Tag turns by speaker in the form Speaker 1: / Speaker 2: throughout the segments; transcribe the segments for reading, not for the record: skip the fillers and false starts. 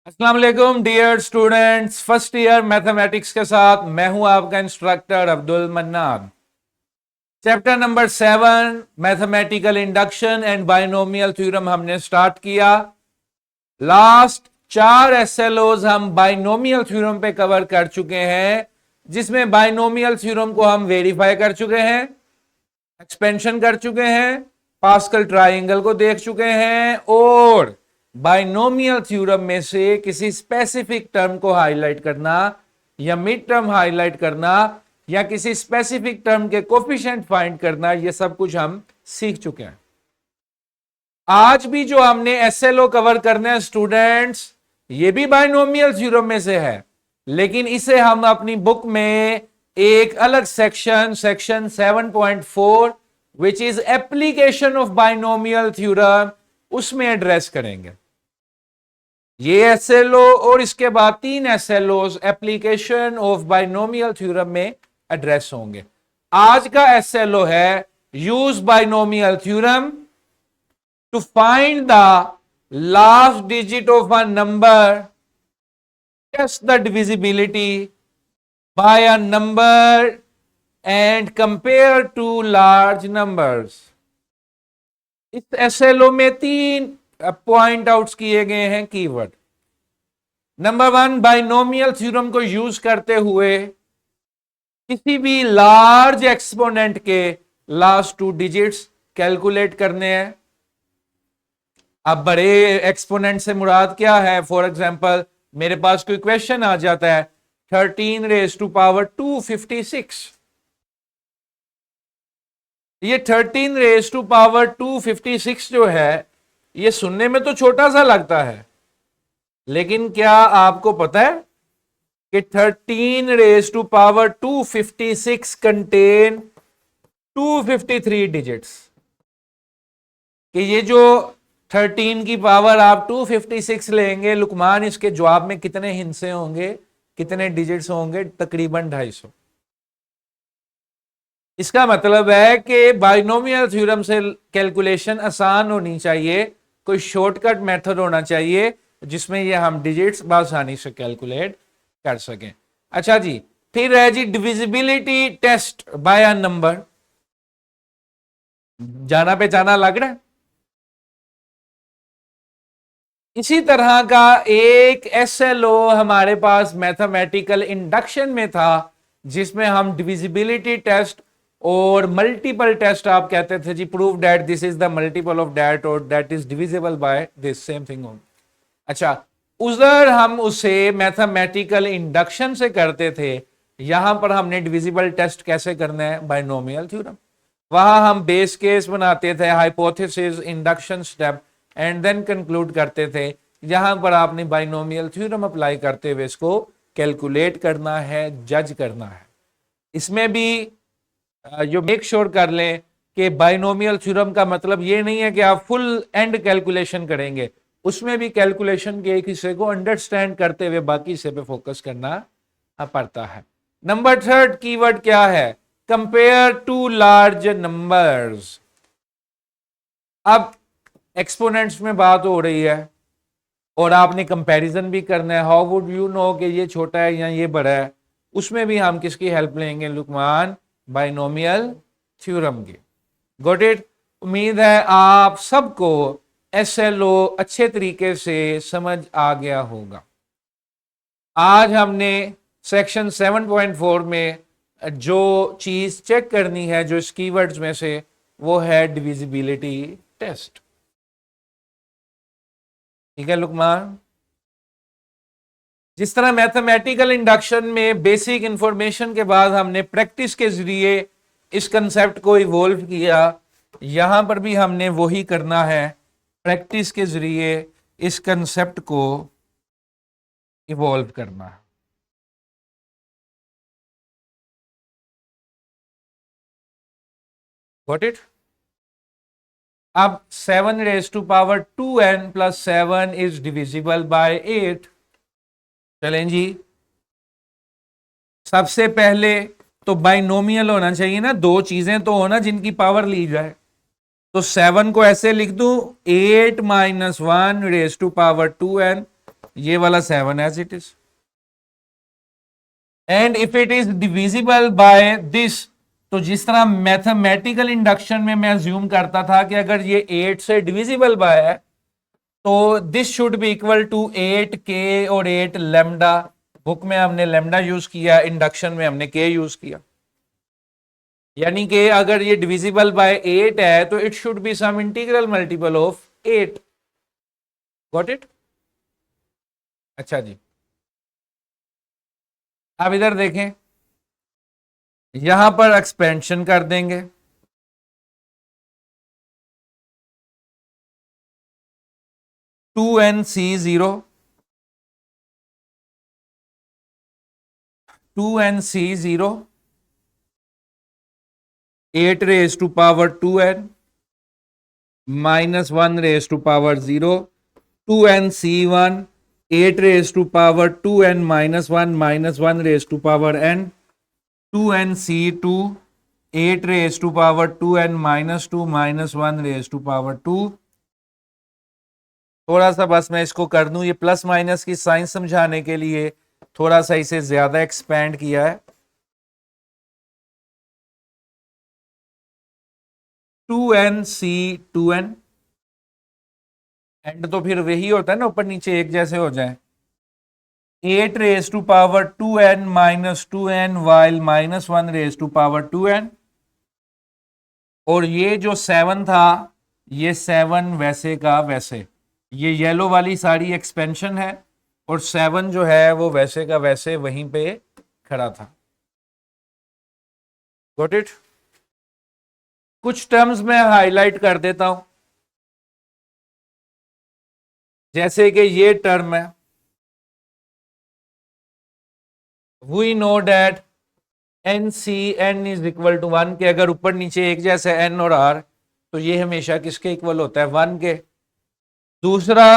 Speaker 1: अस्सलाम वालेकुम dear students, first year mathematics के साथ मैं हूं आपका instructor Abdul Mannan. Chapter number 7 mathematical induction and binomial theorem हमने स्टार्ट किया। लास्ट 4 एसएलओज हम बाइनोमियल थ्योरम पे कवर कर चुके हैं, जिसमें बाइनोमियल थ्योरम को हम वेरीफाई कर चुके हैं, एक्सपेंशन कर चुके हैं, पास्कल ट्राइंगल को देख चुके हैं और बाइनोमियल थ्योरम में से किसी स्पेसिफिक टर्म को हाईलाइट करना या मिड टर्म हाईलाइट करना या किसी स्पेसिफिक टर्म के कोफिशिएंट फाइंड करना, यह सब कुछ हम सीख चुके हैं। आज भी जो हमने एसएलओ कवर करना है स्टूडेंट्स, ये भी बाइनोमियल थ्योरम में से है, लेकिन इसे हम अपनी बुक में एक अलग section 7.4 which is application of binomial theorem, उसमें एड्रेस करेंगे। ये एसएलओ और इसके बाद 3 SLO application of binomial theorem में एड्रेस होंगे। आज का एसएलओ है use binomial theorem to find the last digit of a number, test the divisibility by a number and compare to large numbers. इस एसएलओ में 3 पॉइंट आउट्स किए गए हैं कीवर्ड। नंबर 1, बाइनोमियल थ्योरम को यूज करते हुए किसी भी लार्ज एक्सपोनेंट के लास्ट 2 डिजिट्स कैलकुलेट करने हैं। अब बड़े एक्सपोनेंट से मुराद क्या है? फॉर एग्जांपल मेरे पास कोई क्वेश्चन आ जाता है 13 रेज़ टू पावर 256। ये 13 रेज़ टू पावर 256 जो है, ये सुनने में तो छोटा सा लगता है, लेकिन क्या आपको पता है कि 13 raise to power 256 contain 253 digits? कि ये जो 13 की पावर आप 256 लेंगे, लुकमान इसके जवाब में कितने हिस्से होंगे, कितने डिजिट्स होंगे? तकरीबन 250। इसका मतलब है कि बाइनोमियल थ्योरम से कैलकुलेशन आसान होनी चाहिए, कोई शॉर्टकट मेथड होना चाहिए जिसमें ये हम डिजिट्स आसानी से कैलकुलेट कर सकें। अच्छा जी, फिर है जी divisibility test by a number. जाना पहचाना लग रहा है? इसी तरह का एक एसएलओ हमारे पास मैथमेटिकल इंडक्शन में था, जिसमें हम डिविजिबिलिटी टेस्ट और मल्टीपल टेस्ट, आप कहते थे जी prove that this is the multiple of that और that is divisible by this, same thing होगा। अच्छा, उधर हम उसे मैथमेटिकल इंडक्शन से करते थे, यहां पर हमने डिविजिबल टेस्ट कैसे करना है? Binomial theorem. वहां हम बेस केस बनाते थे, hypothesis, induction step and then conclude करते थे। यहां पर आपने बाइनोमियल थ्योरम अप्लाई करते हुए इसको कैलकुलेट करना है, जज करना है। इसमें भी जो मेक श्योर कर लें कि बाइनोमियल थ्योरम का मतलब ये नहीं है कि आप फुल एंड कैलकुलेशन करेंगे, उसमें भी कैलकुलेशन के एक हिस्से को अंडरस्टैंड करते हुए बाकी हिस्से पे फोकस करना पड़ता है। नंबर 3 कीवर्ड क्या है? Compare to large numbers. अब एक्सपोनेंट्स में बात हो रही है और आपने कंपैरिजन भी करना है। हाउ वुड यू नो कि ये छोटा है या ये बड़ा है? उसमें भी हम किसकी हेल्प लेंगे? लुकमान बाइनोमियल थ्योरम की। Got it? उम्मीद है आप सबको एसएलओ अच्छे तरीके से समझ आ गया होगा। आज हमने सेक्शन 7.4 में जो चीज चेक करनी है, जो इस कीवर्ड्स में से, वो है डिविजिबिलिटी टेस्ट। ठीक है लुकमान? जिस तरह मैथमेटिकल इंडक्शन में बेसिक इंफॉर्मेशन के बाद हमने प्रैक्टिस के जरिए इस कंसेप्ट को इवॉल्व किया, यहां पर भी हमने वही करना है, प्रैक्टिस के जरिए इस कंसेप्ट को इवॉल्व करना है। Got it? अब 7 raise to power 2n plus 7 is divisible by 8। चलें जी, सबसे पहले तो बाइनोमियल होना चाहिए ना, 2 चीजें तो होना जिनकी पावर ली जाए। तो 7 को ऐसे लिख दूं 8 - 1 रेज़ टू पावर 2n ये वाला 7 as it is, and if it is divisible by this, तो जिस तरह मैथमेटिकल इंडक्शन में मैं अज्यूम करता था कि अगर ये 8 से डिविजिबल बाय है तो this should be equal to 8 के और 8 लेमडा। बुक में हमने लेमडा यूज किया, इंडक्शन में हमने के यूज किया। यानी कि अगर ये डिविजिबल बाय 8 है तो it should be some integral multiple of 8। Got it? अच्छा जी, अब इधर देखें, यहां पर एक्सपेंशन कर देंगे। 2nc0, 2nc0, 8 raise to power 2n minus 1 raise to power 0, 2nc1, 8 raise to power 2n minus 1 minus 1 raise to power n, 2nc2, 8 raise to power 2n minus 2 minus 1 raise to power 2। थोड़ा सा बस मैं इसको कर दूं, ये plus minus की sign समझाने के लिए थोड़ा सा इसे ज्यादा एक्सपेंड किया है। 2n एंड तो फिर वही होता है ना, ऊपर नीचे एक जैसे हो जाए। 8 raise to power 2n minus 2n while minus 1 raise to power 2n, और ये जो 7 था ये 7 वैसे का वैसे, ये येलो वाली सारी एक्सपेंशन है और 7 जो है वो वैसे का वैसे वहीं पे खड़ा था। Got it? कुछ टर्म्स में हाईलाइट कर देता हूं, जैसे कि ये टर्म है, we know that n C n is equal to 1 के अगर ऊपर नीचे एक जैसे एन और आर तो ये हमेशा किसके इक्वल होता है? 1 के। दूसरा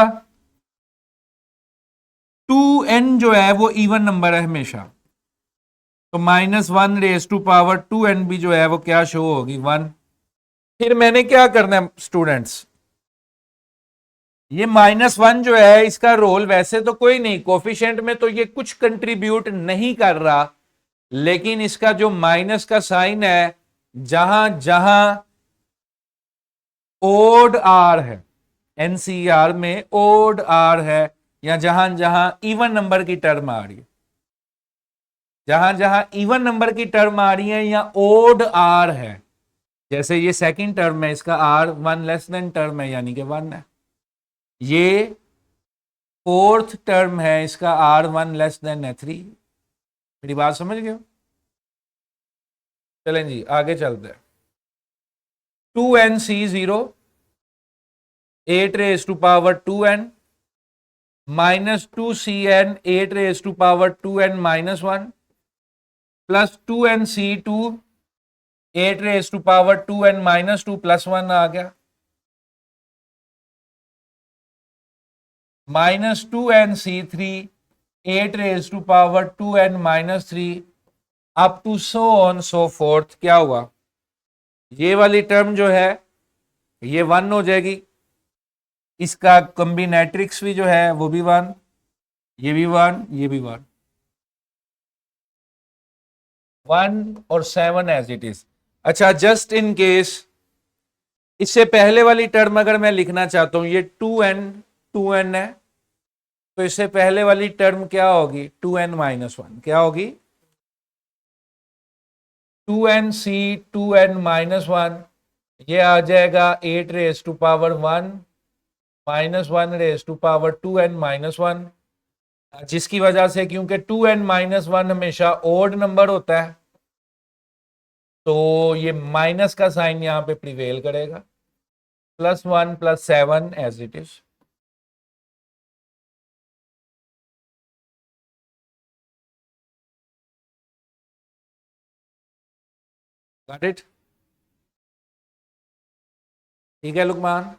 Speaker 1: 2n जो है वो इवन नंबर है हमेशा, तो minus 1 raise to power 2n भी जो है वो क्या शो होगी? 1। फिर मैंने क्या करना है स्टूडेंट्स, ये -1 जो है इसका रोल वैसे तो कोई नहीं, कोफिशिएंट में तो ये कुछ कंट्रीब्यूट नहीं कर रहा, लेकिन इसका जो माइनस का साइन है, जहां जहां ओड आर है, एनसीआर में ओड आर है, या जहां जहां इवन नंबर की टर्म आ रही है, जहां जहां इवन नंबर की टर्म आ रही है या ओड आर है, जैसे ये सेकंड टर्म है इसका आर 1 लेस देन टर्म है यानी कि 1 है, ये फोर्थ टर्म है इसका आर 1 लेस देन है 3। मेरी बात समझ गए? चलें जी आगे चलते हैं। 2nc0, 8 raise to power 2n minus 2cn, 8 raise to power 2n minus 1 plus 2nc2, 8 raise to power 2n minus 2 plus 1 आ गया, minus 2nc3, 8 raise to power 2n minus 3 up to so on so forth. क्या हुआ? ये वाली term जो है ये 1 हो जाएगी, इसका कॉम्बिनेट्रिक्स भी जो है वो भी 1, ये भी 1, ये भी 1, 1 और 7 एज इट इज। अच्छा, जस्ट इन केस इससे पहले वाली टर्म अगर मैं लिखना चाहता हूं, ये 2n है, तो इससे पहले वाली टर्म क्या होगी? 2n माइनस 1 क्या होगी? 2nc 2n माइनस 1, ये आ जाएगा 8 raise to power 1 minus 1 raise to power 2n minus 1, जिसकी वजह से क्योंकि 2n माइनस 1 हमेशा ओड नंबर होता है तो ये माइनस का साइन यहां पे प्रिवेल करेगा, plus 1 plus 7 as it is. Got it? ठीक है लुकमान?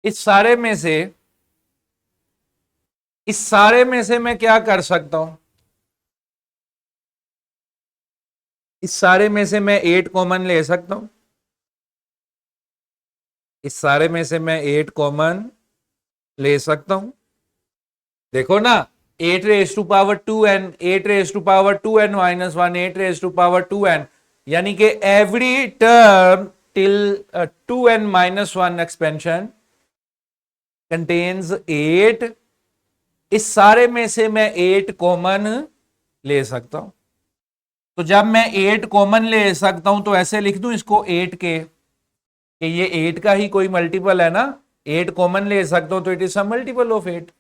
Speaker 1: इस सारे में से इस सारे में से मैं क्या कर सकता हूं, इस सारे में से मैं 8 कॉमन ले सकता हूं, इस सारे में से मैं 8 कॉमन ले सकता हूं। देखो ना, 8 raise to power 2n, 8 raise to power 2n minus 1, 8 raise to power 2n, यानी कि every term till 2n minus 1 expansion contains 8। इस सारे में से मैं 8 कॉमन ले सकता हूं। तो जब मैं 8 कॉमन ले सकता हूं तो ऐसे लिख दूं इसको 8 के, कि ये 8 का ही कोई मल्टीपल है ना, 8 कॉमन ले सकता हूं तो it is some multiple of 8।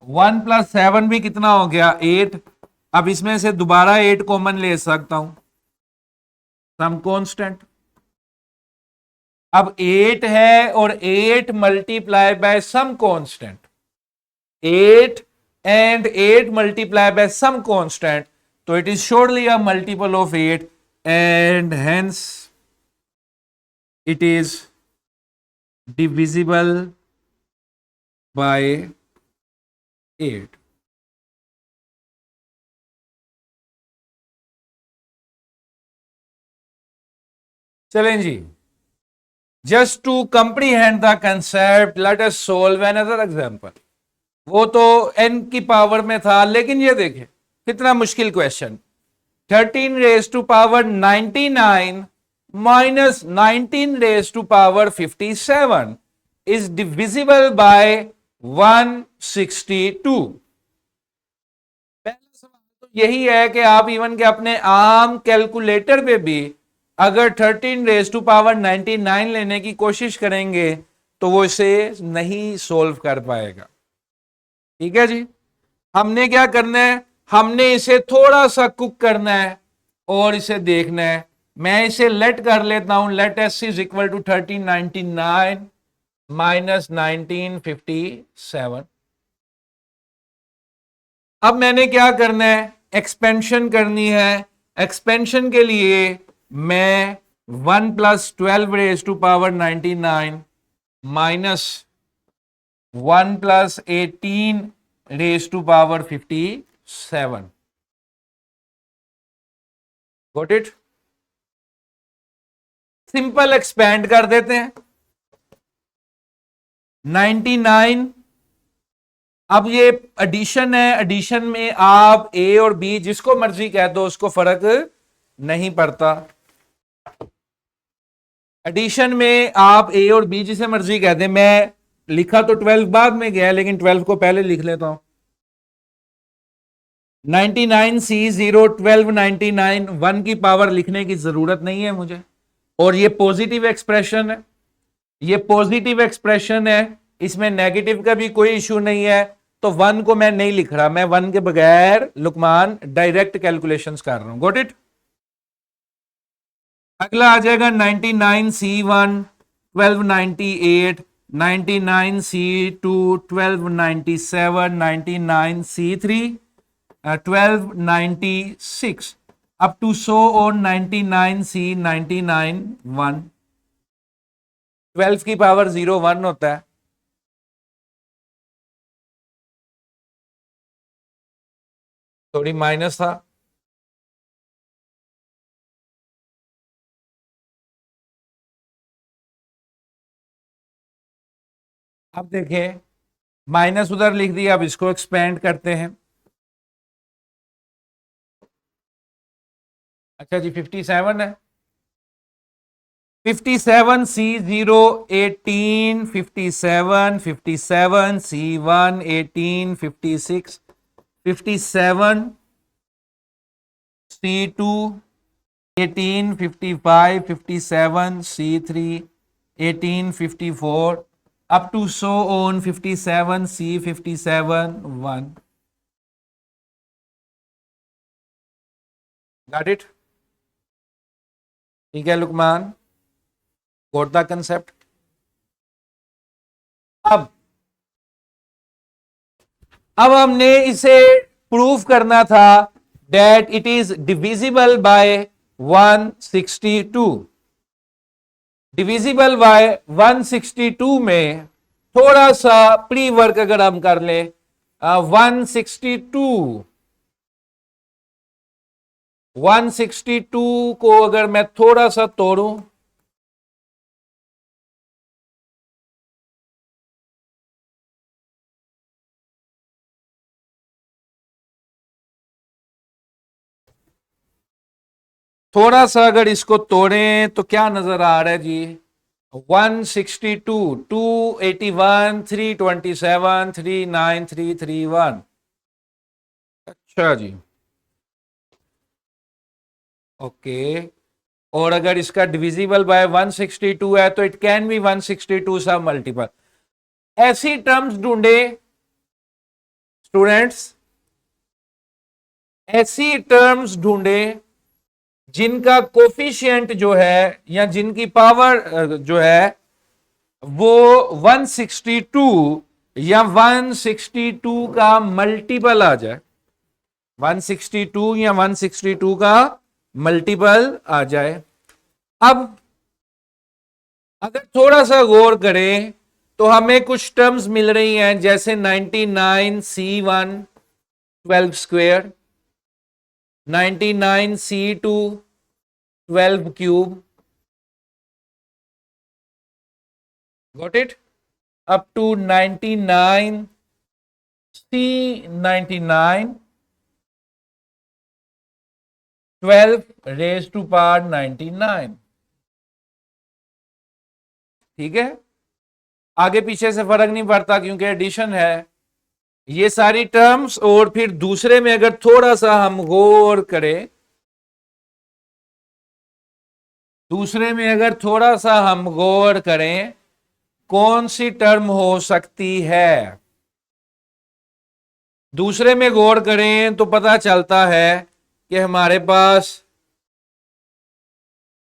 Speaker 1: 1 plus 7 भी कितना हो गया 8। अब इसमें से दोबारा 8 कॉमन ले सकता हूं, सम कांस्टेंट। अब 8 है और 8 multiply by some constant, 8 and 8 multiplied by some constant, so it is surely a multiple of 8 and hence it is divisible by 8. चलें जी, just to comprehend the concept let us solve another example. वो तो n की power में था, लेकिन ये देखें कितना मुश्किल question. 13 raise to power 99 minus 19 raise to power 57 is divisible by 162। पहला सवाल तो यही है कि आप इवन के अपने आम कैलकुलेटर पे भी अगर 13 रेज टू पावर 99 लेने की कोशिश करेंगे तो वो इसे नहीं सोल्व कर पाएगा। ठीक है जी, हमने क्या करना है, हमने इसे थोड़ा सा कुक करना है और इसे देखना है। मैं इसे लेट कर लेता हूं, let S is equal to 1399 minus 1957। अब मैंने क्या करना है, एक्सपेंशन करनी है। एक्सपेंशन के लिए मैं 1 plus 12 raise to power 99 minus 1 plus 18 raise to power 57, got it. Simple expand कर देते हैं 99। अब ये एडिशन है, एडिशन में आप ए और बी जिसको मर्जी कह दो, उसको फर्क नहीं पड़ता। एडिशन में आप ए और बी जिसे मर्जी कह दें, मैं लिखा तो 12 बाद में गया लेकिन 12 को पहले लिख लेता हूं। 99C0 1299, 1 की पावर लिखने की जरूरत नहीं है मुझे। और ये पॉजिटिव एक्सप्रेशन है, ये पॉजिटिव एक्सप्रेशन है, इसमें नेगेटिव का भी कोई इश्यू नहीं है। तो 1 को मैं नहीं लिख रहा, मैं 1 के बगैर लुकमान डायरेक्ट कैलकुलेशंस कर रहा हूं, गॉट इट। अगला आ जाएगा 99C1 1298, 99C2 1297, 99C3 1296 up to so on 99C 99 1। 12 की पावर 0 1 होता है, थोड़ी माइनस था। अब देखें माइनस उधर लिख दिया, अब इसको एक्सपेंड करते हैं। अच्छा जी 57 है, 57C0 18, 57, 57C1 18, 56, 57C2 18, 55, 57C3 18, 54 up to so on 57C 57 1। Got it? ठीक है लुकमान, गॉट द कंसेप्ट। अब हमने इसे प्रूफ करना था that it is divisible by 162। Divisible by 162 में थोड़ा सा प्री वर्क अगर हम कर ले, 162 को अगर मैं थोड़ा सा तोड़ूं, थोड़ा सा अगर इसको तोड़ें तो क्या नजर आ रहा है जी? 162, 281, 327, 39331। अच्छा जी, ओके। और अगर इसका डिविजिबल बाय 162 है तो इट कैन बी 162 सब मल्टीपल। ऐसी टर्म्स ढूंढे स्टूडेंट्स, ऐसी टर्म्स ढूंढे जिनका कोफिशिएंट जो है या जिनकी पावर जो है वो 162 या 162 का मल्टीपल आ जाए, 162 या 162 का मल्टीपल आ जाए। अब अगर थोड़ा सा गौर करें तो हमें कुछ टर्म्स मिल रही हैं, जैसे 99C1 12 square, 99C2 12 cube, got it, up to 99C99 12 raise to power 99। ठीक है, आगे पीछे से फर्क नहीं पड़ता क्योंकि एडिशन है ये सारी टर्म्स। और फिर दूसरे में अगर थोड़ा सा हम गौर करें, दूसरे में अगर थोड़ा सा हम गौर करें कौन सी टर्म हो सकती है, दूसरे में गौर करें तो पता चलता है कि हमारे पास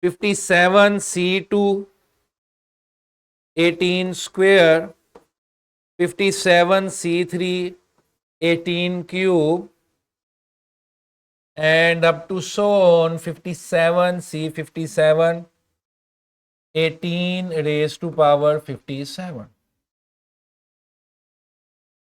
Speaker 1: 57C2 18 square, 57C3 18 cube and up to so on 57C57 18 raised to power 57।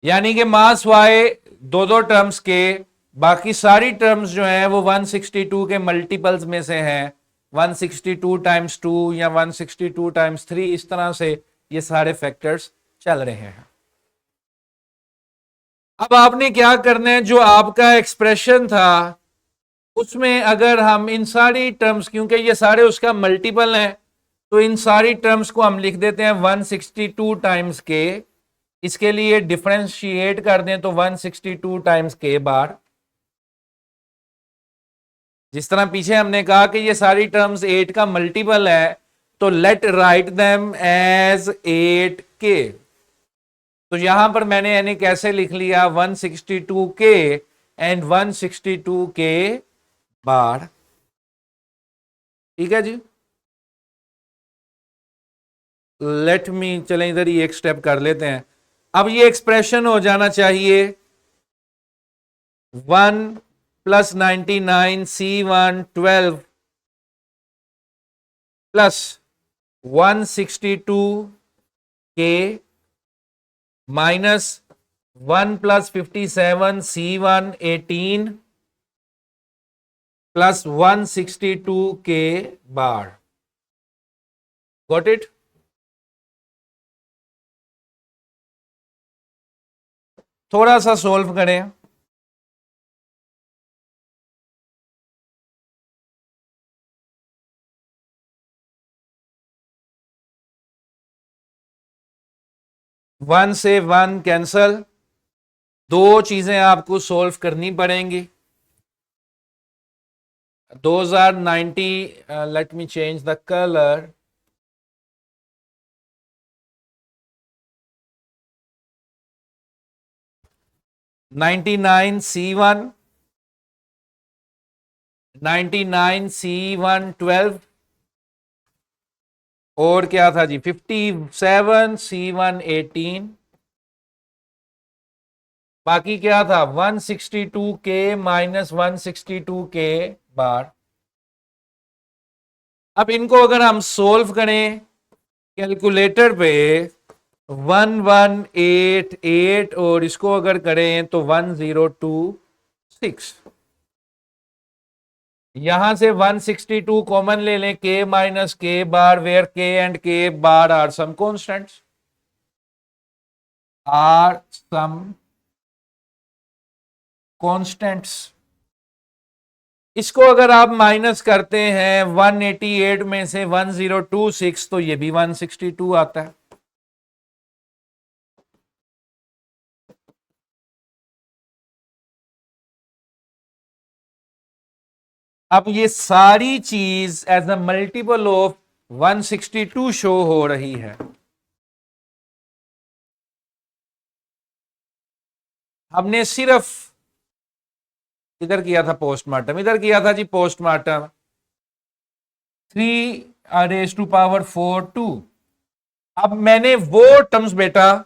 Speaker 1: यानी कि मास वाई दो दो टर्म्स के, बाकी सारी टर्म्स जो हैं वो 162 के मल्टीपल्स में से हैं, 162 टाइम्स 2 या 162 टाइम्स 3, इस तरह से ये सारे फैक्टर्स चल रहे हैं। अब आपने क्या करना है, जो आपका एक्सप्रेशन था उसमें अगर हम इन सारी टर्म्स, क्योंकि ये सारे उसका मल्टीपल हैं, तो इन सारी टर्म्स को हम लिख देते हैं 162 टाइम्स के। इसके लिए डिफरेंशिएट कर दें तो 162 टाइम्स के बार, जिस तरह पीछे हमने कहा कि ये सारी टर्म्स 8 का मल्टीपल है, तो लेट राइट देम एज 8 के। तो यहां पर मैंने यानी कैसे लिख लिया, 162 के एंड 162 के बार। ठीक है जी, लेट मी, चलें इधर ही एक स्टेप कर लेते हैं। अब ये एक्सप्रेशन हो जाना चाहिए 1 प्लस 99C1 12 प्लस 162 के माइनस 1 प्लस 57C1 18 प्लस 162 के बार। Got it? थोड़ा सा सोल्व करें। वन से वन कैंसल, दो चीजें आपको सोल्व करनी पड़ेंगी। 2090, let me change the colour, $99C1 $99C1 12 और क्या था जी, 57C1 18, बाकी क्या था 162 के माइनस 162 के बार। अब इनको अगर हम सोल्व करें कैलकुलेटर पे 1188 और इसको अगर करें तो 1026। यहां से 162 कॉमन ले लें, के माइनस के बार, where k and k bar are some constants, are some constants. इसको अगर आप माइनस करते हैं 188 में से 1026 तो ये भी 162 आता है। अब ये सारी चीज as a multiple of 162 show हो रही है। हमने सिर्फ इधर किया था पोस्टमार्टम, इधर किया था जी पोस्टमार्टम 3 टू 2। अब मैंने वो टर्म्स बेटा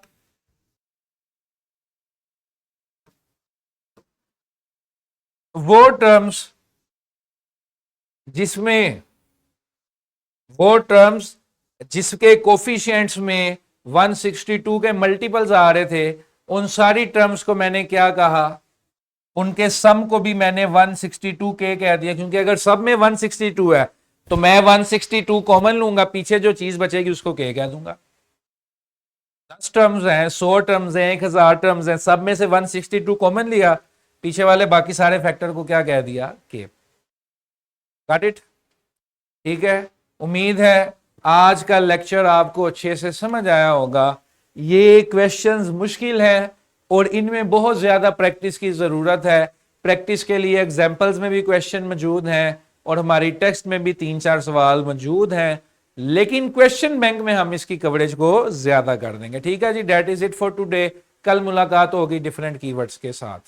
Speaker 1: वो टर्म्स जिसमें वो टर्म्स जिसके कोफिशिएंट्स में 162 के मल्टीपल्स आ रहे थे, उन सारी टर्म्स को मैंने क्या कहा, उनके सम को भी मैंने 162 के कह दिया, क्योंकि अगर सब में 162 है तो मैं 162 कॉमन लूंगा, पीछे जो चीज बचेगी उसको के कह दूंगा। 10 टर्म्स हैं, 100 टर्म्स हैं, 1000 टर्म्स हैं, सब में से 162 कॉमन लिया, पीछे वाले बाकी सारे फैक्टर को क्या कह दिया, के। Got it? ठीक है, उम्मीद है आज का लेक्चर आपको अच्छे से समझ आया होगा। ये क्वेश्चंस मुश्किल है और इनमें बहुत ज्यादा प्रैक्टिस की जरूरत है। प्रैक्टिस के लिए एग्जाम्पल्स में भी क्वेश्चन मौजूद हैं और हमारी टेक्स्ट में भी 3-4 सवाल मौजूद हैं, लेकिन क्वेश्चन बैंक में हम इसकी कवरेज को ज्यादा कर देंगे। ठीक है जी, that is it for today. कल मुलाकात होगी डिफरेंट कीवर्ड्स के साथ।